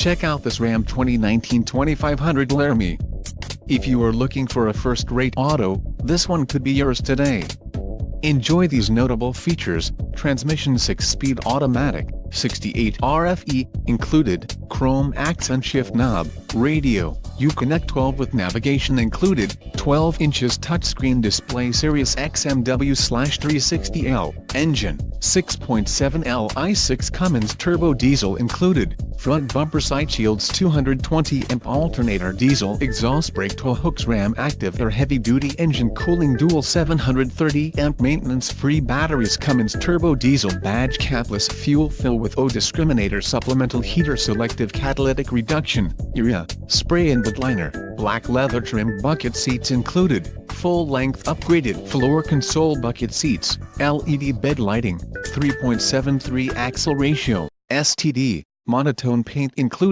Check out this Ram 2019 2500 Laramie. If you are looking for a first-rate auto, this one could be yours today. Enjoy these notable features: transmission 6-speed automatic, 68 RFE, included, chrome accent shift knob, radio, Uconnect 12 with navigation included, 12 inches touchscreen display Sirius XM W/360L, engine, 6.7L i6 Cummins turbo diesel included, front bumper side shields 220 amp alternator diesel exhaust brake tow hooks Ram active air heavy-duty engine cooling dual 730 amp maintenance-free batteries Cummins turbo diesel badge capless fuel fill with O discriminator supplemental heater selective catalytic reduction, urea, spray and bed liner, black leather trim bucket seats included, full-length upgraded floor console bucket seats, LED bed lighting, 3.73 axle ratio, STD, monotone paint included.